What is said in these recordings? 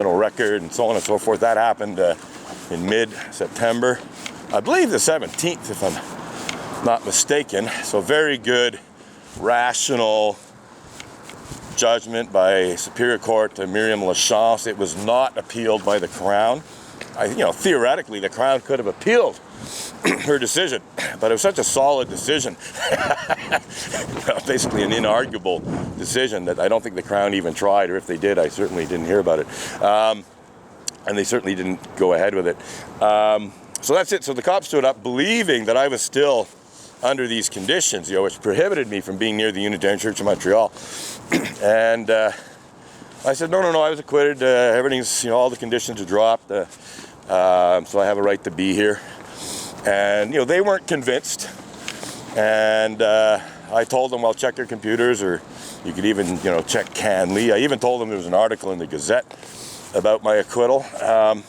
record and so on and so forth. That happened in mid-September. I believe the 17th, if I'm not mistaken. So very good, rational judgment by Superior Court Miriam Lachance. It was not appealed by the Crown. Theoretically, the Crown could have appealed her decision, but it was such a solid decision, basically an inarguable decision, that I don't think the Crown even tried, or if they did, I certainly didn't hear about it. And they certainly didn't go ahead with it. So that's it. So the cop stood up believing that I was still under these conditions, which prohibited me from being near the Unitarian Church of Montreal. And I said, no, I was acquitted. Everything's, all the conditions are dropped. So I have a right to be here. And, they weren't convinced. And I told them, well, check your computers, or you could even, check Canly. I even told them there was an article in the Gazette about my acquittal. And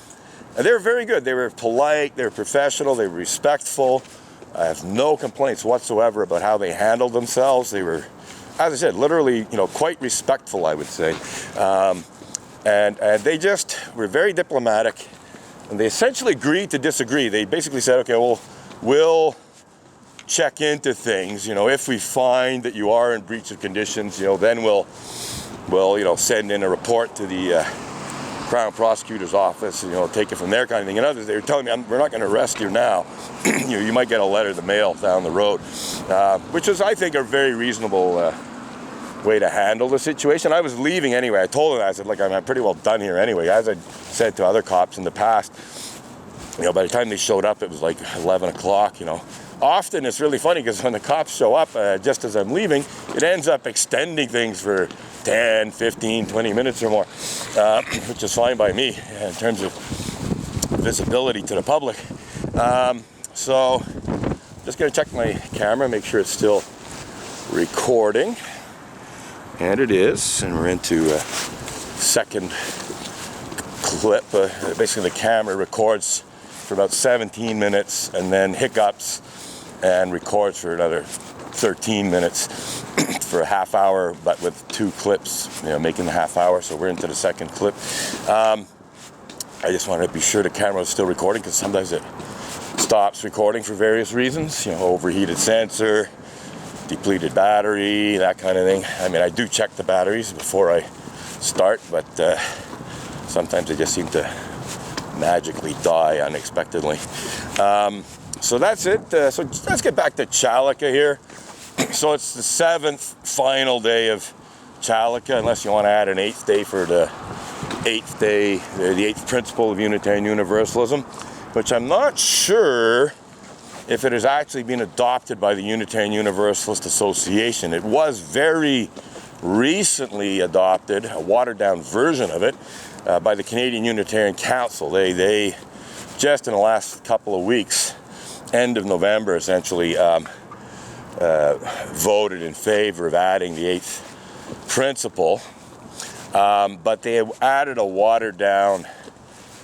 they were very good. They were polite, they were professional, they were respectful. I have no complaints whatsoever about how they handled themselves. They were, as I said, literally, quite respectful, I would say. And they just were very diplomatic. And they essentially agreed to disagree. They basically said, okay, well, we'll check into things. If we find that you are in breach of conditions, then we'll send in a report to the Crown Prosecutor's Office, take it from there, kind of thing. And others, they were telling me, we're not going to arrest you now. You might get a letter in the mail down the road, which is, I think, a very reasonable way to handle the situation. I was leaving anyway. I told them, I said, I'm pretty well done here anyway. As I said to other cops in the past, by the time they showed up, it was like 11 o'clock, Often it's really funny because when the cops show up, just as I'm leaving, it ends up extending things for 10, 15, 20 minutes or more, which is fine by me in terms of visibility to the public. So just going to check my camera, make sure it's still recording. And it is, and we're into a second clip. Basically the camera records for about 17 minutes and then hiccups and records for another 13 minutes for a half hour, but with two clips, making the half hour. So we're into the second clip. I just wanted to be sure the camera was still recording, because sometimes it stops recording for various reasons, overheated sensor, depleted battery, that kind of thing. I mean, I do check the batteries before I start, but sometimes they just seem to magically die unexpectedly. So that's it. So let's get back to Chalica here. So it's the 7th final day of Chalica, unless you want to add an 8th day for the 8th day, the 8th principle of Unitarian Universalism, which I'm not sure if it has actually been adopted by the Unitarian Universalist Association. It was very recently adopted, a watered-down version of it, by the Canadian Unitarian Council. They just in the last couple of weeks, end of November essentially, voted in favor of adding the 8th principle, but they have added a watered-down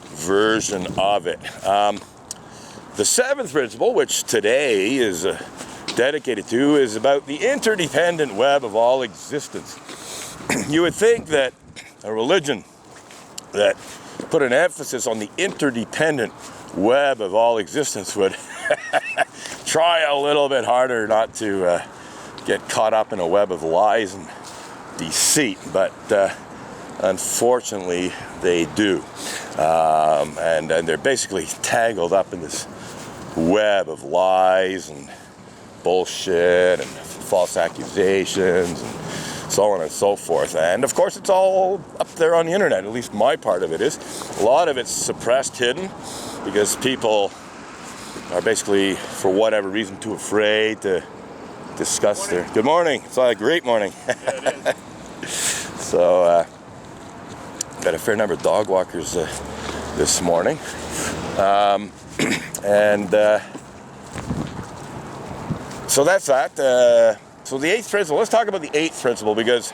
version of it. The 7th principle, which today is dedicated to, is about the interdependent web of all existence. You would think that a religion that put an emphasis on the interdependent web of all existence would try a little bit harder not to get caught up in a web of lies and deceit, but unfortunately they do. And they're basically tangled up in this web of lies and bullshit and false accusations and so on and so forth. And of course it's all up there on the internet, at least my part of it is. A lot of it's suppressed, hidden, because people are basically, for whatever reason, too afraid to discuss their... Good morning. It's a great morning. Yeah, it is. So, got a fair number of dog walkers this morning. So that's that. So the 8th principle, let's talk about the 8th principle, because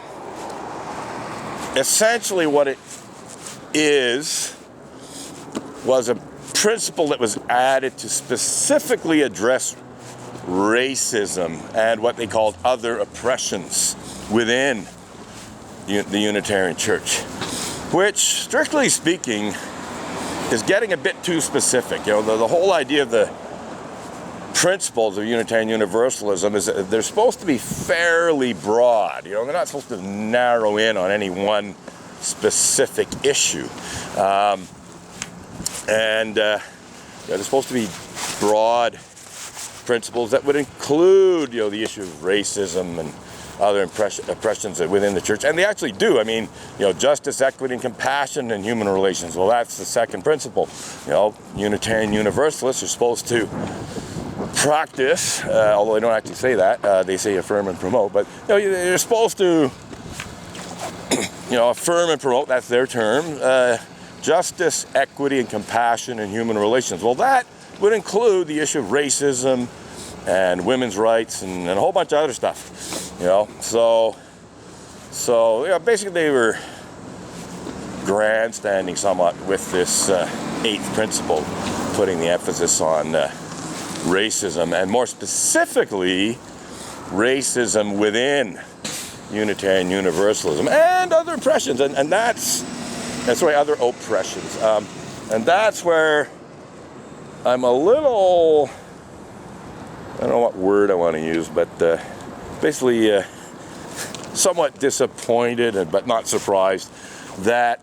essentially what it was a principle that was added to specifically address racism and what they called other oppressions within the Unitarian Church. which, strictly speaking, is getting a bit too specific. You know, the whole idea of the principles of Unitarian Universalism is that they're supposed to be fairly broad. You know, they're not supposed to narrow in on any one specific issue. They're supposed to be broad principles that would include, you know, the issue of racism and other oppressions within the church. And they actually do. I mean, you know, justice, equity, and compassion in human relations. Well, that's the second principle. You know, Unitarian Universalists are supposed to practice, although they don't actually say that, they say affirm and promote, but, you know, they're supposed to, you know, affirm and promote, that's their term, justice, equity, and compassion in human relations. Well, that would include the issue of racism and women's rights and a whole bunch of other stuff, you know. So you know, basically they were grandstanding somewhat with this eighth principle, putting the emphasis on racism, and more specifically, racism within Unitarian Universalism and other oppressions, and other oppressions, and that's where I'm a little, I don't know what word I want to use, but basically somewhat disappointed, but not surprised, that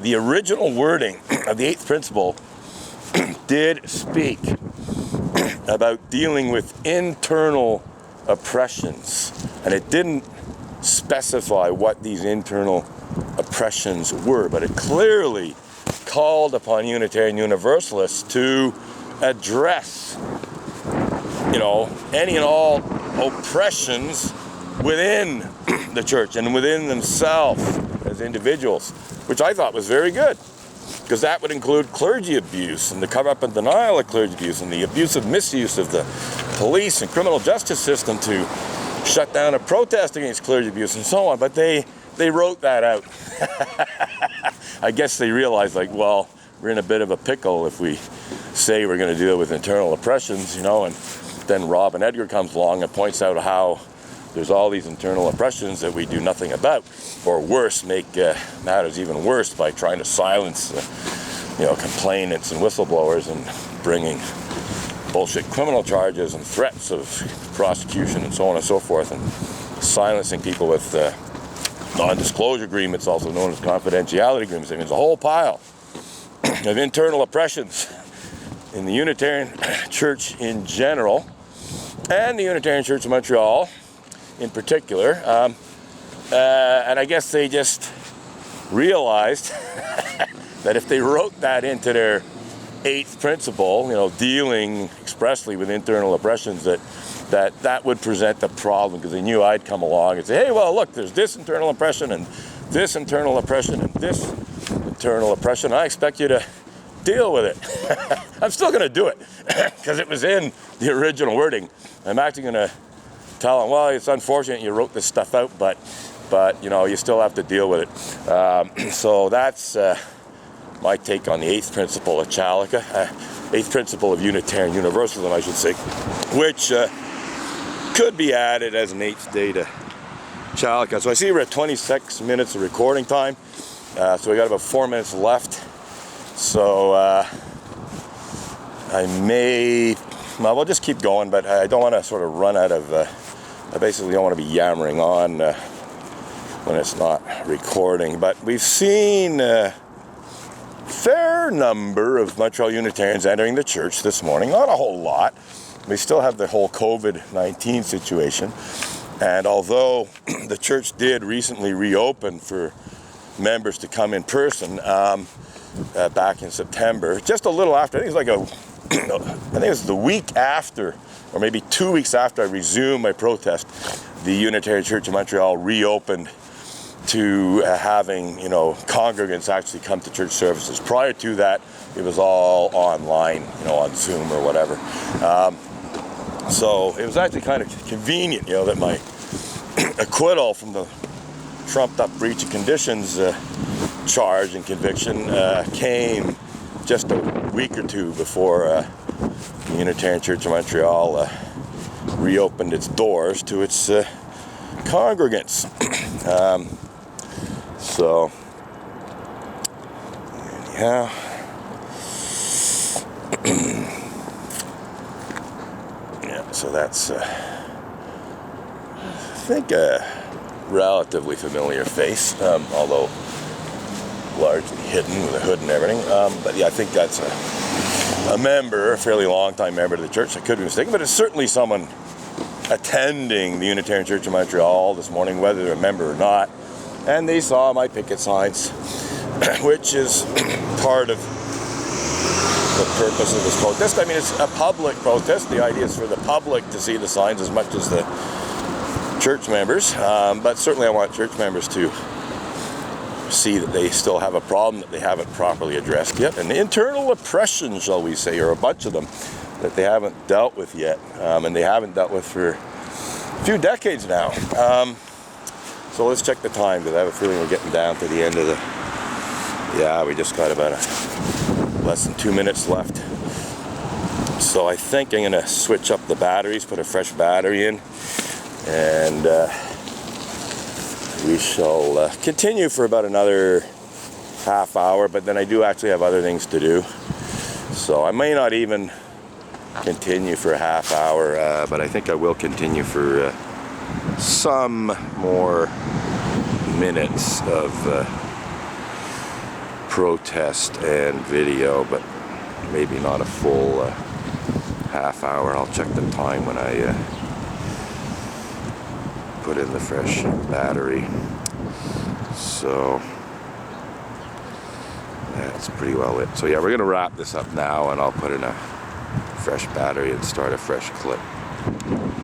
the original wording of the eighth principle did speak about dealing with internal oppressions, and it didn't specify what these internal oppressions were, but it clearly called upon Unitarian Universalists to address, you know, any and all oppressions within the church and within themselves as individuals, which I thought was very good, because that would include clergy abuse and the cover-up and denial of clergy abuse and the abusive misuse of the police and criminal justice system to shut down a protest against clergy abuse and so on. But they wrote that out. I guess they realized, like, well, we're in a bit of a pickle if we say we're going to deal with internal oppressions, you know, and then Robin Edgar comes along and points out how there's all these internal oppressions that we do nothing about, or worse, make matters even worse by trying to silence, you know, complainants and whistleblowers and bringing bullshit criminal charges and threats of prosecution and so on and so forth, and silencing people with non-disclosure agreements, also known as confidentiality agreements. I mean, there's a whole pile of internal oppressions in the Unitarian Church in general, and the Unitarian Church of Montreal in particular, and I guess they just realized that if they wrote that into their eighth principle, you know, dealing expressly with internal oppressions, that would present a problem, because they knew I'd come along and say, hey, well, look, there's this internal oppression and this internal oppression and this internal oppression. I expect you to deal with it. I'm still going to do it because it was in the original wording. I'm actually going to tell them, well, it's unfortunate you wrote this stuff out, but you know, you still have to deal with it. So that's my take on the eighth principle of Chalica, eighth principle of Unitarian Universalism, I should say, which could be added as an eighth day to Chalica. So I see we're at 26 minutes of recording time, so we got about 4 minutes left. So I may, well, we'll just keep going, but I don't want to sort of run out of, I basically don't want to be yammering on when it's not recording. But we've seen a fair number of Montreal Unitarians entering the church this morning, not a whole lot. We still have the whole COVID-19 situation, and although the church did recently reopen for members to come in person back in September, just a little after, I think it was the week after, or maybe 2 weeks after I resumed my protest, the Unitarian Church of Montreal reopened to having, you know, congregants actually come to church services. Prior to that, it was all online, you know, on Zoom or whatever. So it was actually kind of convenient, you know, that my acquittal from the trumped up breach of conditions charge and conviction came just a week or two before the Unitarian Church of Montreal reopened its doors to its congregants. So Yeah. Yeah, so that's, I think, a relatively familiar face, although largely hidden with a hood and everything. But yeah, I think that's a member, a fairly long-time member of the church. I could be mistaken, but it's certainly someone attending the Unitarian Church in Montreal this morning, whether they're a member or not. And they saw my picket signs, which is part of the purpose of this protest. I mean, it's a public protest. The idea is for the public to see the signs as much as the church members. But certainly I want church members to see that they still have a problem that they haven't properly addressed yet. And the internal oppression, shall we say, or a bunch of them, that they haven't dealt with yet. And they haven't dealt with for a few decades now. So let's check the time, because I have a feeling we're getting down to the end of the... Yeah, we just got about less than 2 minutes left. So I think I'm going to switch up the batteries, put a fresh battery in, and we shall continue for about another half hour, but then I do actually have other things to do. So I may not even continue for a half hour, but I think I will continue for some more minutes of protest and video, but maybe not a full half hour. I'll check the time when I put in the fresh battery. So that's pretty well it. So yeah, we're gonna wrap this up now, and I'll put in a fresh battery and start a fresh clip.